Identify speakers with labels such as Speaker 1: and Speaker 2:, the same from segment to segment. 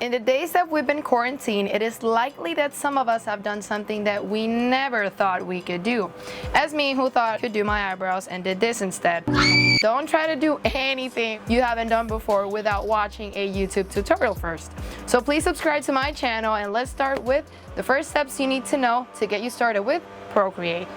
Speaker 1: In the days that we've been quarantined, it is likely that some of us have done something that we never thought we could do. As me, who thought I could do my eyebrows and did this instead. Don't try to do anything you haven't done before without watching a YouTube tutorial first. So please subscribe to my channel and let's start with the first steps you need to know to get you started with Procreate.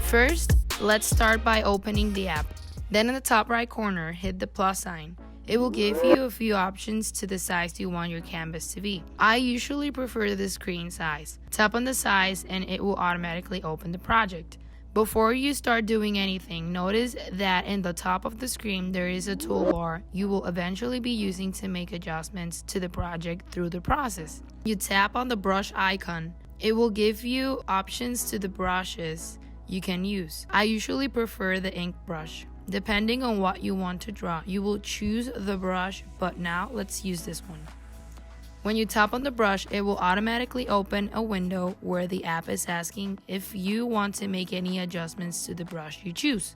Speaker 1: First, let's start by opening the app. Then in the top right corner, hit the plus sign. It will give you a few options to the size you want your canvas to be. I usually prefer the screen size. Tap on the size and it will automatically open the project. Before you start doing anything, notice that in the top of the screen there is a toolbar you will eventually be using to make adjustments to the project through the process. You tap on the brush icon. It will give you options to the brushes you can use. I usually prefer the ink brush. Depending on what you want to draw, you will choose the brush, but now let's use this one. When you tap on the brush, it will automatically open a window where the app is asking if you want to make any adjustments to the brush you choose.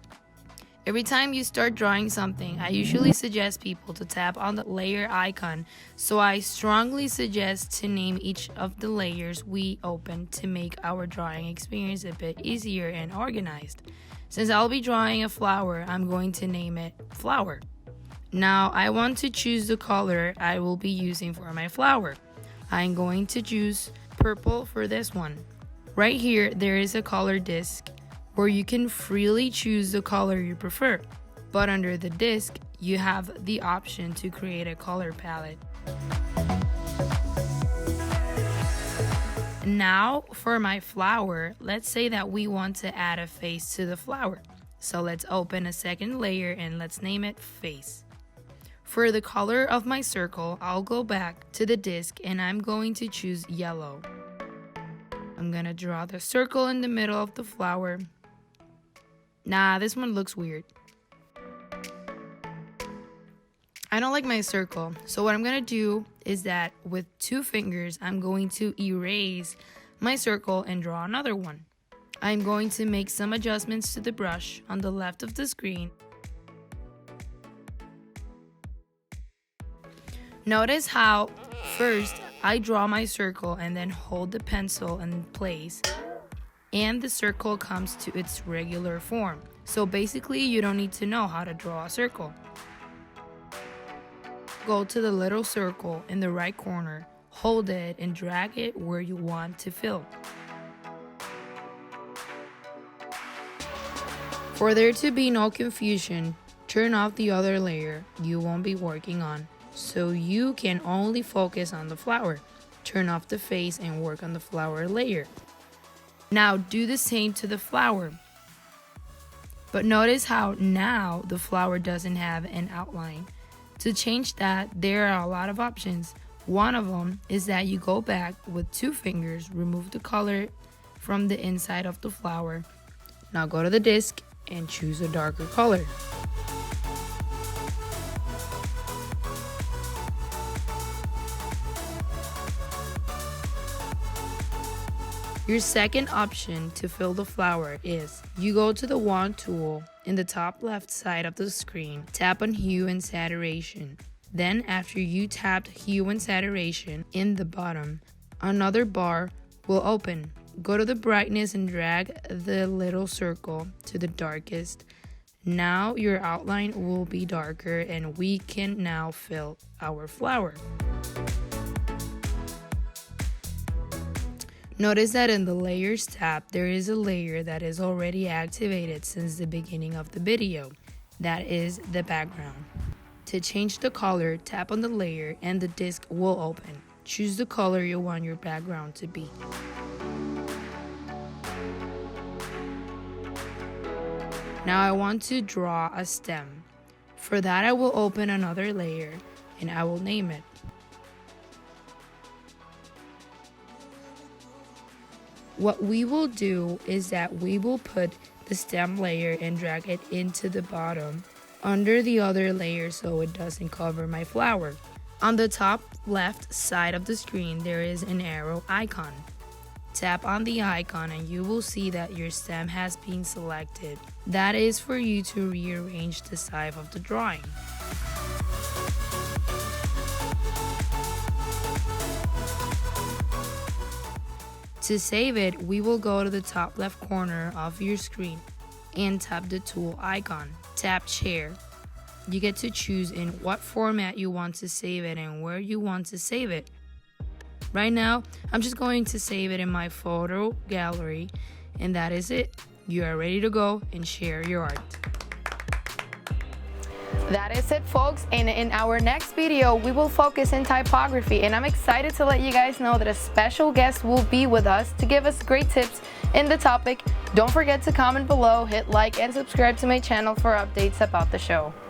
Speaker 1: Every time you start drawing something, I usually suggest people to tap on the layer icon, so I strongly suggest to name each of the layers we open to make our drawing experience a bit easier and organized. Since I'll be drawing a flower, I'm going to name it Flower. Now I want to choose the color I will be using for my flower. I'm going to choose purple for this one. Right here, there is a color disc where you can freely choose the color you prefer. But under the disc, you have the option to create a color palette. Now for my flower, let's say that we want to add a face to the flower. So let's open a second layer and let's name it Face. For the color of my circle, I'll go back to the disc and I'm going to choose yellow. I'm gonna draw the circle in the middle of the flower. Nah, this one looks weird. I don't like my circle, so what I'm gonna do is that with 2 fingers, I'm going to erase my circle and draw another one. I'm going to make some adjustments to the brush on the left of the screen. Notice how first I draw my circle and then hold the pencil in place, and the circle comes to its regular form. So basically, you don't need to know how to draw a circle. Go to the little circle in the right corner, hold it and drag it where you want to fill. For there to be no confusion, turn off the other layer you won't be working on, so you can only focus on the flower. Turn off the face and work on the flower layer. Now do the same to the flower. But notice how now the flower doesn't have an outline. To change that, there are a lot of options. One of them is that you go back with 2 fingers, remove the color from the inside of the flower. Now go to the disc and choose a darker color. Your second option to fill the flower is you go to the wand tool in the top left side of the screen, tap on hue and saturation. Then after you tapped hue and saturation in the bottom, another bar will open. Go to the brightness and drag the little circle to the darkest. Now your outline will be darker and we can now fill our flower. Notice that in the Layers tab, there is a layer that is already activated since the beginning of the video. That is the background. To change the color, tap on the layer and the disc will open. Choose the color you want your background to be. Now I want to draw a stem. For that, I will open another layer and I will name it. What we will do is that we will put the stem layer and drag it into the bottom under the other layer so it doesn't cover my flower. On the top left side of the screen, there is an arrow icon. Tap on the icon and you will see that your stem has been selected. That is for you to rearrange the size of the drawing. To save it, we will go to the top left corner of your screen and tap the tool icon. Tap share. You get to choose in what format you want to save it and where you want to save it. Right now, I'm just going to save it in my photo gallery, and that is it. You are ready to go and share your art.
Speaker 2: That is it, folks, and in our next video we will focus in typography, and I'm excited to let you guys know that a special guest will be with us to give us great tips in the topic. Don't forget to comment below, hit like and subscribe to my channel for updates about the show.